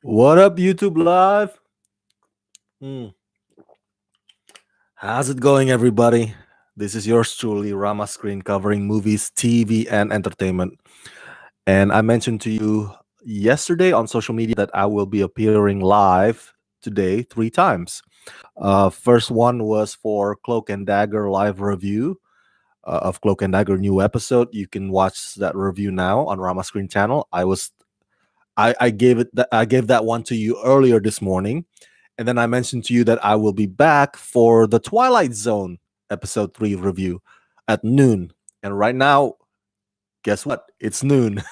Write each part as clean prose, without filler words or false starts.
What up, YouTube Live? Hmm. How's it going, everybody? This is yours truly, Rama Screen, covering movies, TV, and entertainment. And I mentioned to you yesterday on social media that I will be appearing live today 3 times. First one was for Cloak and Dagger live review of Cloak and Dagger new episode. You can watch that review now on Rama Screen channel. I gave that one to you earlier this morning. And then I mentioned to you that I will be back for the Twilight Zone episode 3 review at noon. And right now, guess what? It's noon.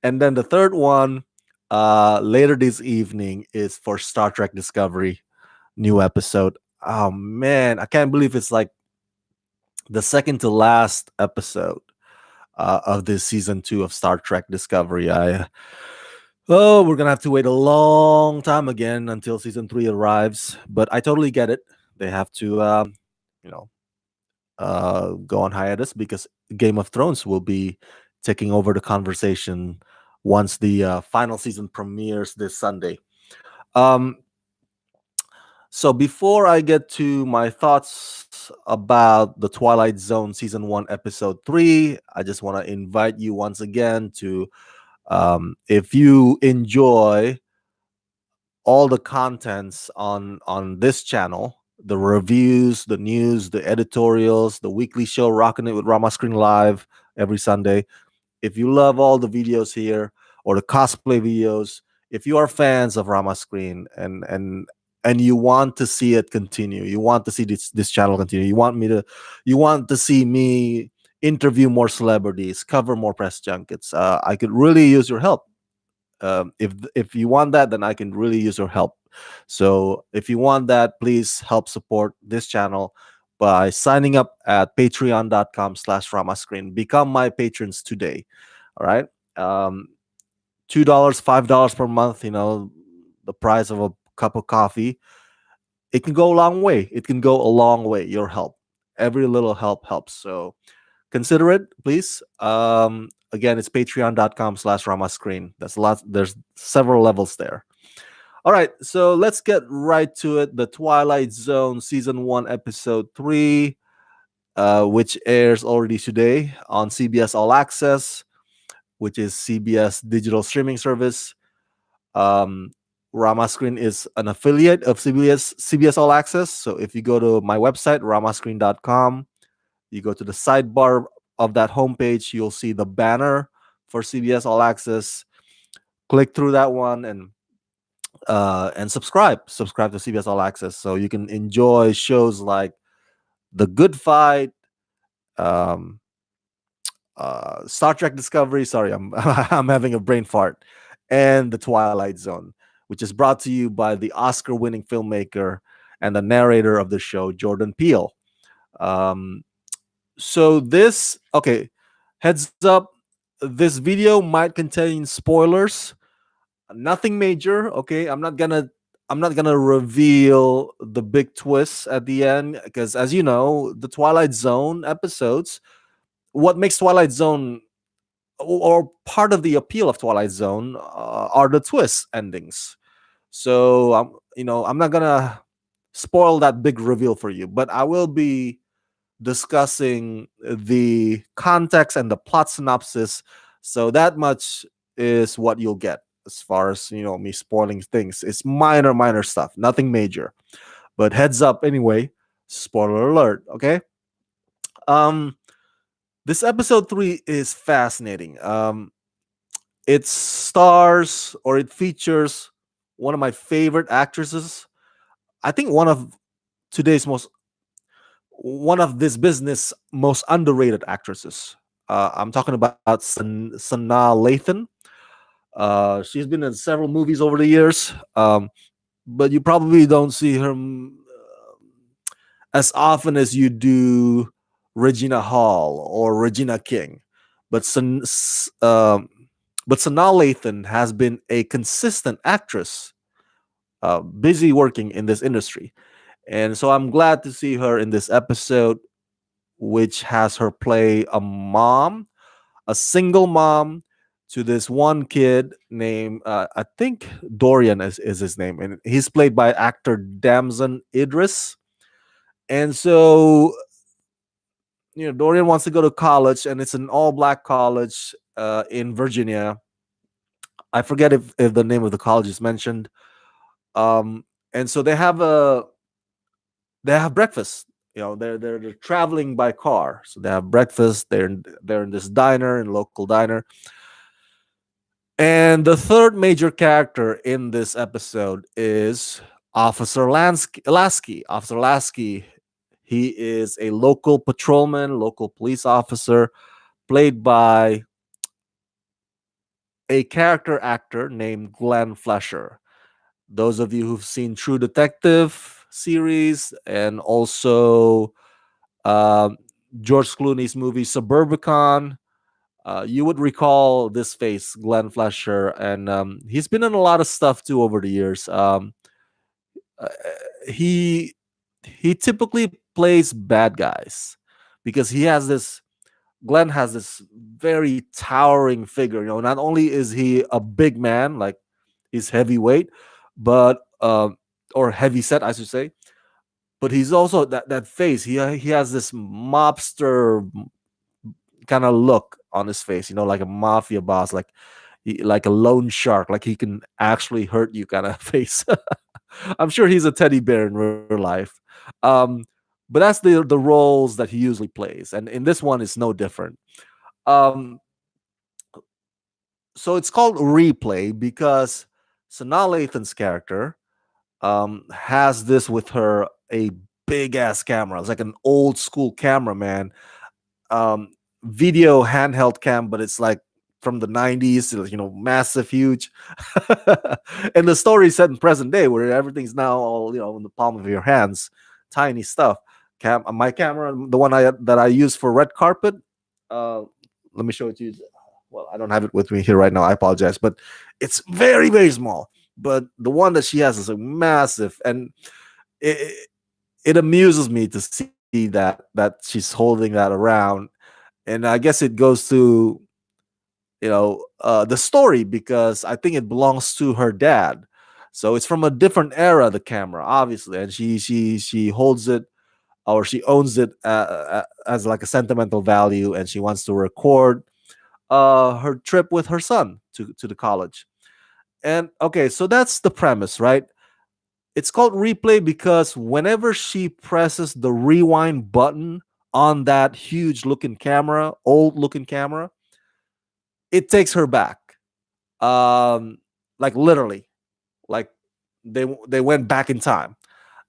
And then the third one later this evening is for Star Trek Discovery new episode. Oh man, I can't believe it's like the second to last episode of this season 2 of Star Trek Discovery. We're gonna have to wait a long time again until season 3 arrives. But I totally get it. They have to, you know, go on hiatus because Game of Thrones will be taking over the conversation once the final season premieres this Sunday. Um, so before I get to my thoughts about the Twilight Zone season 1 episode 3, I just want to invite you once again to, if you enjoy all the contents on this channel, the reviews, the news, the editorials, the weekly show Rocking It with Rama Screen Live every Sunday. If you love all the videos here or the cosplay videos, if you are fans of Rama Screen and you want to see it continue, you want to see this channel continue, you want to see me interview more celebrities, cover more press junkets, I could really use your help. If you want that, then I can really use your help. So if you want that, please help support this channel by signing up at patreon.com/ramascreen. Become my patrons today. All right. um $2, $5 per month, the price of a cup of coffee. It can go a long way. It can go a long way. Your help, every little help helps. So consider it, please. Again, it's patreon.com/ramascreen. That's a lot. There's several levels there. All right, so let's get right to it. The Twilight Zone season 1 episode 3, which airs already today on CBS All Access, which is CBS digital streaming service. um, Rama Screen is an affiliate of CBS All Access. So if you go to my website ramascreen.com, you go to the sidebar of that homepage, you'll see the banner for CBS All Access. Click through that one and subscribe to CBS All Access so you can enjoy shows like The Good Fight, um, Star Trek Discovery. Sorry, I'm I'm having a brain fart, and The Twilight Zone, which is brought to you by the Oscar-winning filmmaker and the narrator of the show, Jordan Peele. Um, so this okay, heads up, this video might contain spoilers. Nothing major, okay? I'm not gonna reveal the big twists at the end because, as you know, the Twilight Zone episodes, what makes Twilight Zone or part of the appeal of Twilight Zone are the twist endings. So I'm not gonna spoil that big reveal for you, but I will be discussing the context and the plot synopsis. So that much is what you'll get as far as me spoiling things. It's minor stuff, nothing major. But heads up anyway, spoiler alert, okay? Um this episode 3 is fascinating. It stars or it features one of my favorite actresses. I think today's most one of this business most underrated actresses. I'm talking about Sanaa Lathan. She's been in several movies over the years, but you probably don't see her as often as you do Regina Hall or Regina King. But Sanaa Lathan has been a consistent actress, busy working in this industry. And so I'm glad to see her in this episode, which has her play a single mom to this one kid named I think Dorian is his name, and he's played by actor Damson Idris. And so Dorian wants to go to college, and it's an all black college in Virginia. I forget if the name of the college is mentioned. And so they have breakfast. They're traveling by car, so they have breakfast. They're in this diner, in local diner. And the third major character in this episode is Officer Lasky. Officer Lasky, he is a local patrolman, local police officer, played by a character actor named Glenn Flesher. Those of you who've seen True Detective series and also um, George Clooney's movie Suburbicon, you would recall this face, Glenn Flesher, and he's been in a lot of stuff too over the years. Uh, he he typically plays bad guys because Glenn has this very towering figure. Not only is he a big man, like he's heavyweight, but or heavy set, I should say, but he's also that face. He has this mobster kind of look on his face, like a mafia boss, like a loan shark, like he can actually hurt you kind of face. I'm sure he's a teddy bear in real life. Um, but that's the roles that he usually plays, and in this one, it's no different. Um, so it's called replay because Sanaa Lathan's character has this with her, a big ass camera. It's like an old school camera, man. um, Video handheld cam, but it's like from the 90s, massive, huge. And the story is set in present day where everything's now all, in the palm of your hands, tiny stuff. My camera, the one that I use for red carpet, uh, let me show it to you. Well, I don't have it with me here right now. I apologize, but it's very, very small. But the one that she has is massive, and it, it amuses me to see that she's holding that around. And I guess it goes to the story, because I think it belongs to her dad. So it's from a different era, the camera, obviously, and she holds it, or she owns it as like a sentimental value, and she wants to record her trip with her son to the college. And okay, so that's the premise, right? It's called replay because whenever she presses the rewind button on that huge looking camera, old looking camera, it takes her back. Like literally, like they went back in time,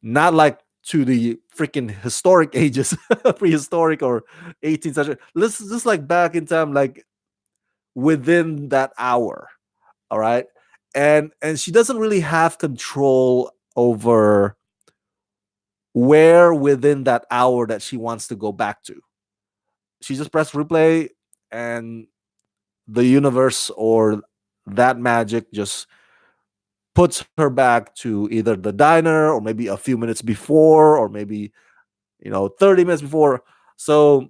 not like to the freaking historic ages, prehistoric or 18th century. This is just like back in time, like within that hour. All right. And she doesn't really have control over where within that hour that she wants to go back to. She just pressed replay, and the universe or that magic just puts her back to either the diner, or maybe a few minutes before, or maybe 30 minutes before. So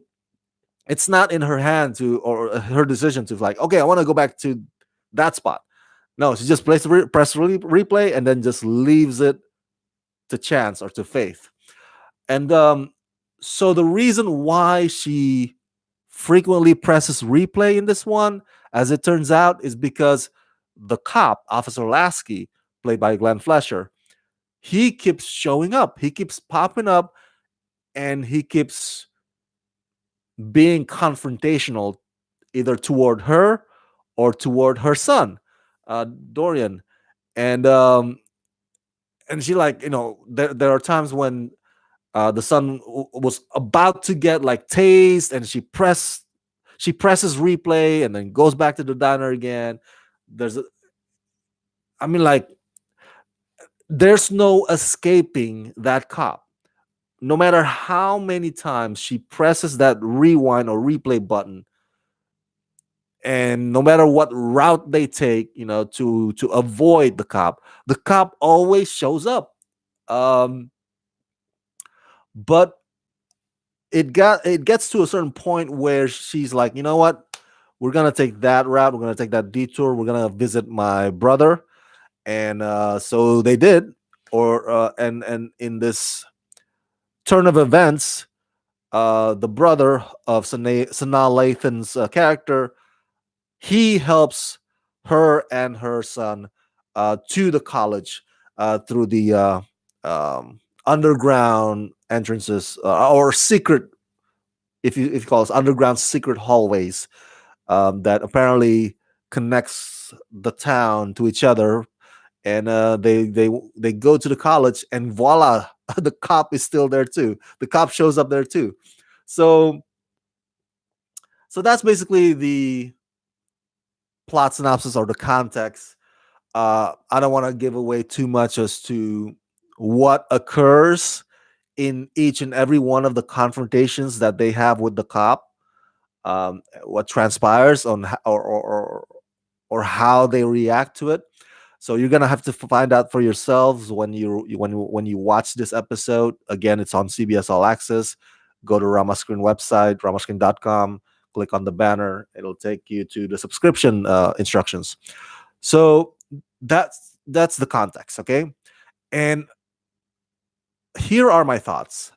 it's not in her hand to, or her decision to, like, okay, I want to go back to that spot. No, she just press replay and then just leaves it to chance or to faith. And so the reason why she frequently presses replay in this one, as it turns out, is because the cop, Officer Lasky, played by Glenn Flesher, he keeps showing up. He keeps popping up, and he keeps being confrontational, either toward her or toward her son, Dorian. And she, like, there are times when the son was about to get like tased, and she presses replay and then goes back to the diner again. There's a, I mean, like, there's no escaping that cop. No matter how many times she presses that rewind or replay button, and no matter what route they take, to avoid the cop always shows up. Um, but it gets to a certain point where she's like, you know what? we're gonna take that route. We're gonna take that detour. We're gonna visit my brother, and so they did. Or and in this turn of events, the brother of Sanaa Lathan's character, he helps her and her son to the college through the underground entrances or secret, if you call it underground secret hallways that apparently connects the town to each other. And they go to the college, and voila, the cop is still there too. The cop shows up there too. So that's basically the plot synopsis or the context. I don't want to give away too much as to what occurs in each and every one of the confrontations that they have with the cop, what transpires on or how they react to it. So you're gonna have to find out for yourselves when you watch this episode. Again, it's on CBS All Access. Go to Ramascreen website, ramascreen.com. Click on the banner. It'll take you to the subscription instructions. So that's the context, okay? And here are my thoughts,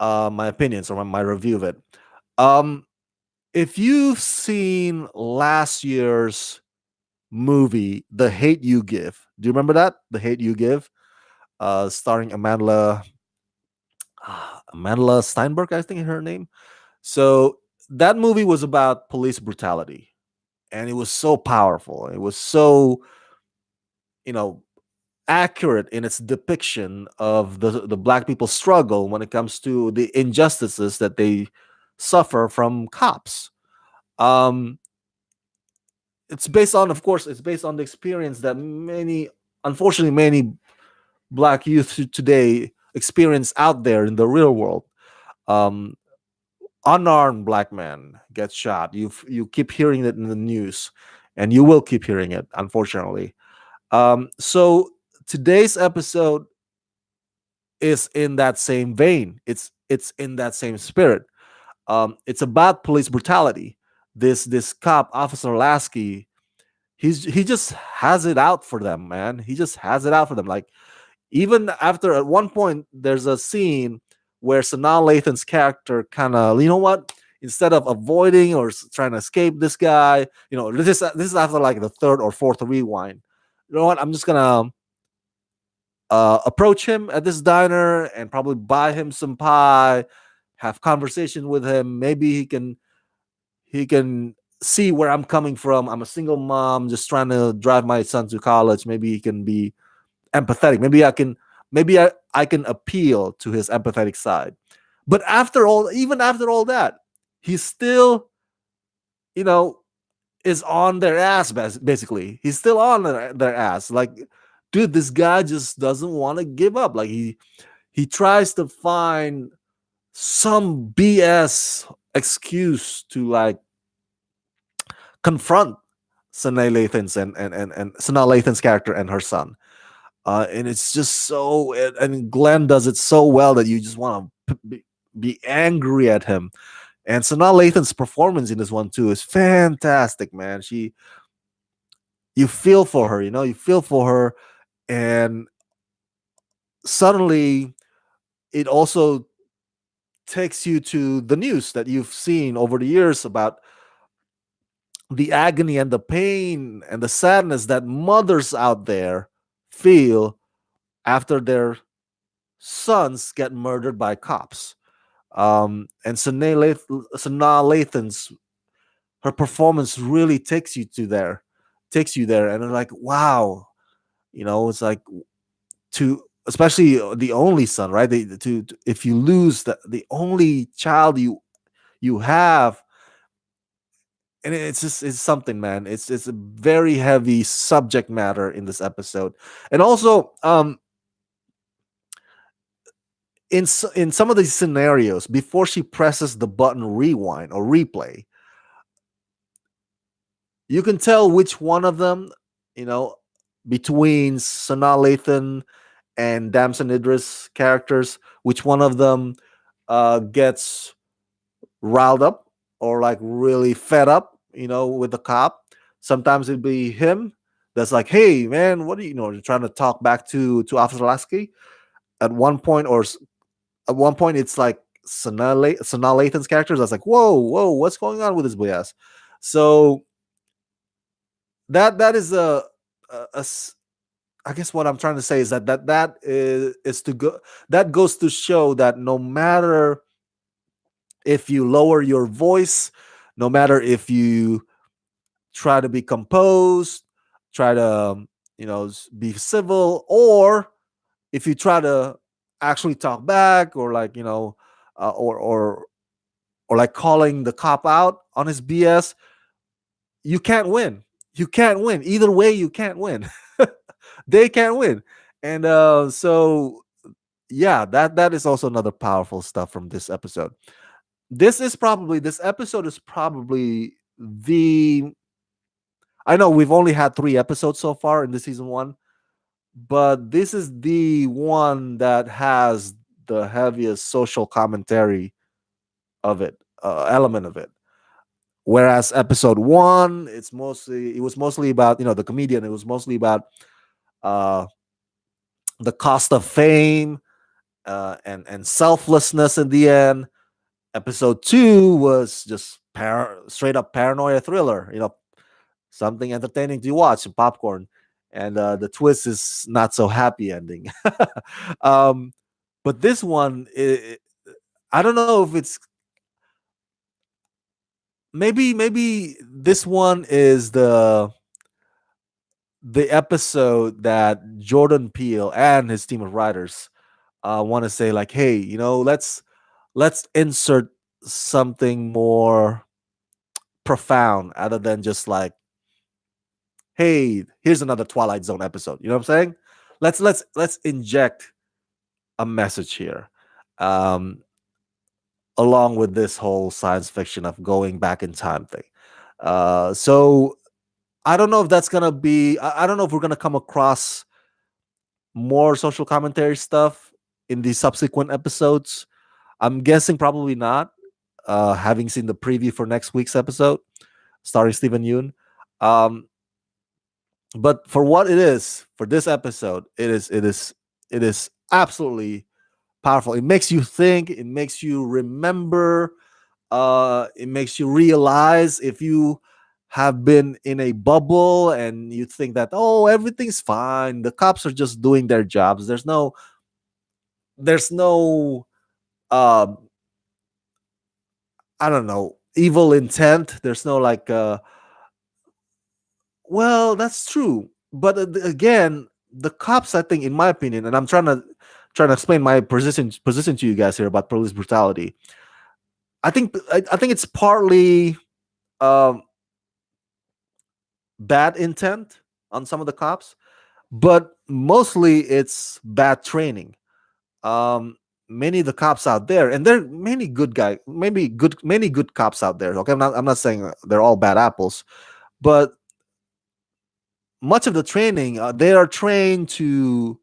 my opinions, or my review of it. Um, if you've seen last year's movie, The Hate You Give, do you remember that? The Hate You Give, starring Amanda Steinberg, I think is her name. So that movie was about police brutality, and it was so powerful. It was so, you know, accurate in its depiction of the black people's struggle when it comes to the injustices that they suffer from cops. Um, it's based on, of course, it's based on the experience that unfortunately, many black youth today experience out there in the real world. Um, Unarmed black man gets shot. You keep hearing it in the news, and you will keep hearing it, unfortunately. So today's episode is in that same vein. It's in that same spirit. It's about police brutality. This cop, Officer Lasky, he just has it out for them, man. He just has it out for them. Like, even after, at one point, there's a scene where Sanaa Lathan's character kind of, you know what? Instead of avoiding or trying to escape this guy, this is after like the third or fourth rewind. You know what? I'm just gonna approach him at this diner and probably buy him some pie, have conversation with him. Maybe he can see where I'm coming from. I'm a single mom just trying to drive my son to college. Maybe he can be empathetic. Maybe I can appeal to his empathetic side. But even after all that, he still, you know, is on their ass. Basically, he's still on their ass. Like, dude, this guy just doesn't want to give up. Like, he tries to find some BS excuse to, like, confront Sanaa Lathan's character and her son. And it's just so, and Glenn does it so well that you just want to be angry at him. And Sanaa Lathan's performance in this one too is fantastic, man. You feel for her, you feel for her, and suddenly it also takes you to the news that you've seen over the years about the agony and the pain and the sadness that mothers out there feel after their sons get murdered by cops. And Sanaa Lathan's, her performance really takes you there, and it's like, wow, it's like, to especially the only son, right? If you lose the only child you have, and it's something, man. It's a very heavy subject matter in this episode, and also in some of these scenarios, before she presses the button rewind or replay, you can tell which one of them, between Sanaa Lathan and Damson Idris characters, which one of them gets riled up or like really fed up, with the cop. Sometimes it'd be him that's like, "Hey, man, what are trying to talk back to Officer Lasky." At one point, it's like Sanaa Lathan's characters. That's like, whoa, what's going on with this BS? So that is I guess what I'm trying to say is that is to go. That goes to show that no matter if you lower your voice, no matter if you try to be composed, try to be civil, or if you try to actually talk back, or like or like calling the cop out on his BS, you can't win. You can't win either way. You can't win. They can't win, and so yeah, that is also another powerful stuff from this episode. This episode is probably the I know we've only had 3 episodes so far in the season 1, but this is the one that has the heaviest social commentary of it, element of it. Whereas episode 1, it was mostly about the comedian. It was mostly about uh, the cost of fame, and selflessness in the end. Episode 2 was just straight up paranoia thriller. Something entertaining to watch, popcorn, and the twist is not so happy ending. um, but this one, I don't know if it's maybe this one is the episode that Jordan Peele and his team of writers want to say, like, hey, let's insert something more profound other than just like, hey, here's another Twilight Zone episode. You know what I'm saying? Let's inject a message here, um, along with this whole science fiction of going back in time thing. So I don't know if that's gonna be. I don't know if we're gonna come across more social commentary stuff in the subsequent episodes. I'm guessing probably not. Having seen the preview for next week's episode, starring Stephen Yoon. Um, but for what it is, for this episode, it is absolutely powerful. It makes you think. It makes you remember. It makes you realize if you have been in a bubble and you think that, oh, everything's fine, the cops are just doing their jobs. There's no uh, I don't know, evil intent. There's no like well, that's true. But again, the cops, I think, in my opinion, and I'm trying to explain my position to you guys here about police brutality. I think it's partly um, bad intent on some of the cops, but mostly it's bad training. Um, Many of the cops out there, and there are many good guys, many good cops out there. Okay, I'm not saying they're all bad apples, but much of the training, they are trained to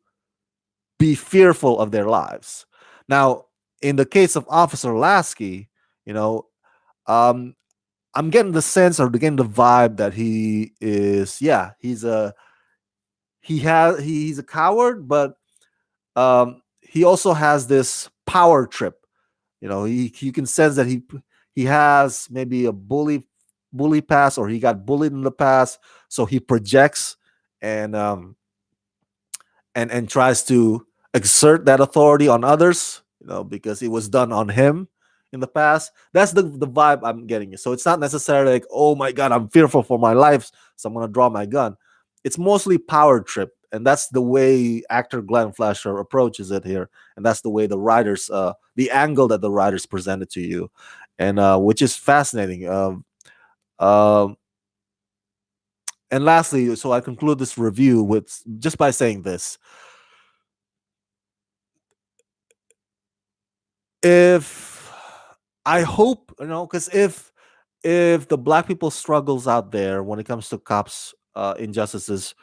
be fearful of their lives. Now, in the case of Officer Lasky, you know, um, I'm getting the sense or getting the vibe that he is, yeah, he's a coward, but he also has this power trip. You can sense that he has maybe a bully past, or he got bullied in the past, so he projects and and tries to exert that authority on others, because it was done on him in the past. That's the vibe I'm getting. So it's not necessarily like, oh my god, I'm fearful for my life, so I'm gonna draw my gun. It's mostly power trip, and that's the way actor Glenn Fleischer approaches it here, and that's the way the angle that the writers presented to you, and which is fascinating. Um, and lastly, so I conclude this review with just by saying this: if I hope, because if the black people struggles out there when it comes to cops injustices,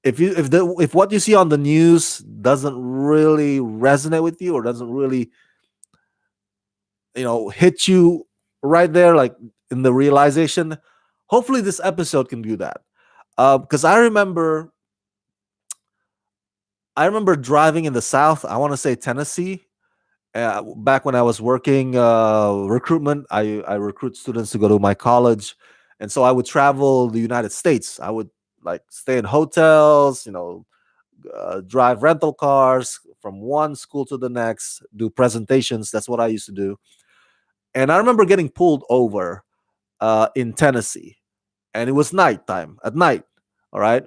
if what you see on the news doesn't really resonate with you, or doesn't really hit you right there, like in the realization, Hopefully, this episode can do that. Because I remember driving in the South. I want to say Tennessee. Back when I was working recruitment, I recruit students to go to my college, and so I would travel the United States. I would like stay in hotels, drive rental cars from one school to the next, do presentations. That's what I used to do. And I remember getting pulled over in Tennessee, and it was nighttime at night. All right.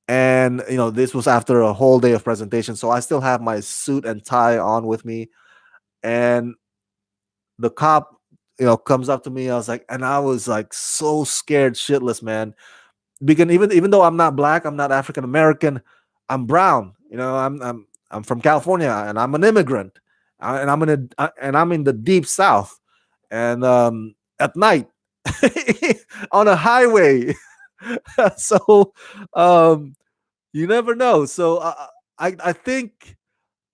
And this was after a whole day of presentation, so I still have my suit and tie on with me. And the cop, comes up to me. I was like so scared shitless, man. Because even though I'm not black, I'm not African American, I'm brown. I'm from California, and I'm an immigrant. And I'm in the deep South, and at night on a highway. So um you never know. So I think,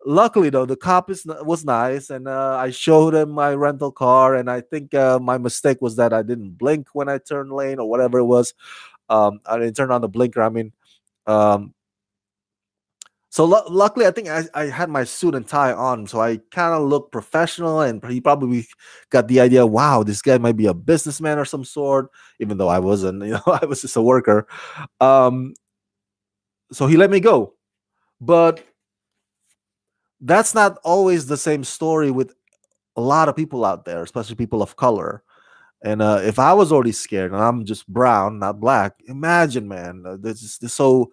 luckily though, the cop was nice, and I showed him my rental car, and I think my mistake was that I didn't blink when I turned lane or whatever it was. I didn't turn on the blinker. I mean, um, so luckily, I think I had my suit and tie on, so I kind of looked professional, and he probably got the idea. Wow, this guy might be a businessman or some sort, even though I wasn't. I was just a worker. Um, so he let me go, but that's not always the same story with a lot of people out there, especially people of color. And if I was already scared, and I'm just brown, not black, imagine, man. So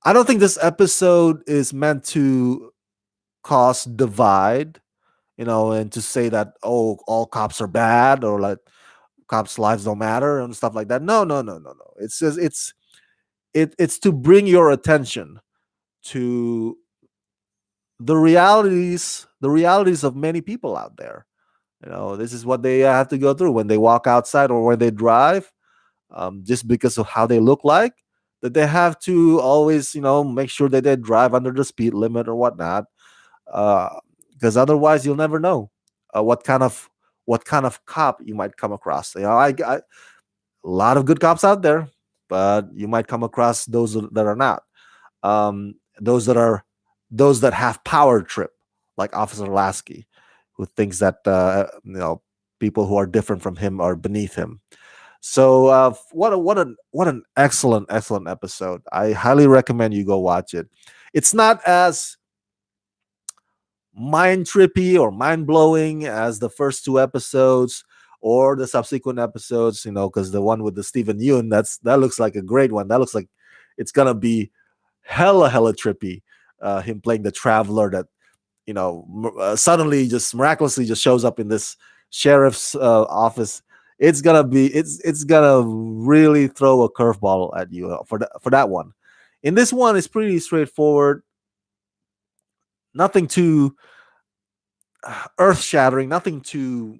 I don't think this episode is meant to cause divide, and to say that, oh, all cops are bad, or like cops' lives don't matter and stuff like that. No, no, no, no, no. It's just it's to bring your attention to the realities of many people out there. This is what they have to go through when they walk outside or when they drive, just because of how they look like, that they have to always, make sure that they drive under the speed limit or whatnot. Because otherwise, you'll never know what kind of cop you might come across. A lot of good cops out there, but you might come across those that are not. Those that have power trip, like Officer Lasky, who thinks that people who are different from him are beneath him. So what an excellent episode. I highly recommend you go watch it. It's not as mind trippy or mind blowing as the first two episodes or the subsequent episodes, because the one with the Stephen Yeun, that looks like a great one. That looks like it's gonna be hella trippy. Him playing the traveler that suddenly just miraculously just shows up in this sheriff's office. It's gonna really throw a curveball at you for that one. In this one, it's pretty straightforward. Nothing too earth shattering. Nothing too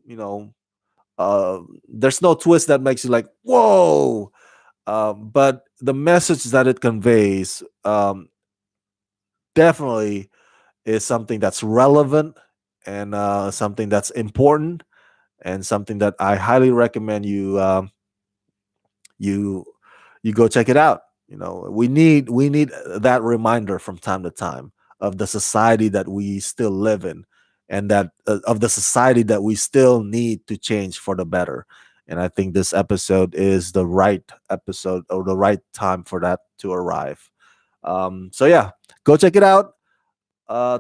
There's no twist that makes you like whoa. But the message that it conveys, definitely is something that's relevant, and something that's important, and something that I highly recommend you you go check it out. We need that reminder from time to time of the society that we still live in, and that of the society that we still need to change for the better. And I think this episode is the right episode, or the right time for that to arrive. So yeah, go check it out.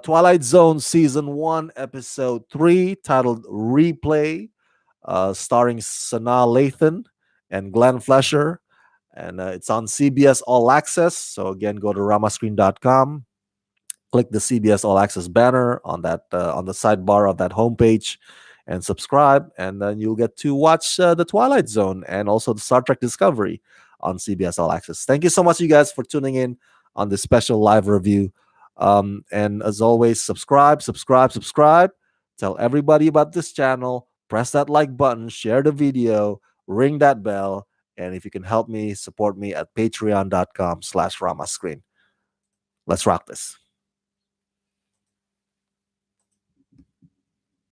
Twilight Zone season 1 episode 3, titled Replay, starring Sanaa Lathan and Glenn Flesher, and it's on CBS All Access. So again, go to ramascreen.com, click the CBS All Access banner on that on the sidebar of that homepage, and subscribe, and then you'll get to watch the Twilight Zone and also the Star Trek Discovery on CBS All Access. Thank you so much, you guys, for tuning in on this special live review. And as always, subscribe. Tell everybody about this channel. Press that like button, share the video, ring that bell, and if you can help me, support me at patreon.com/ramascreen. Let's rock this.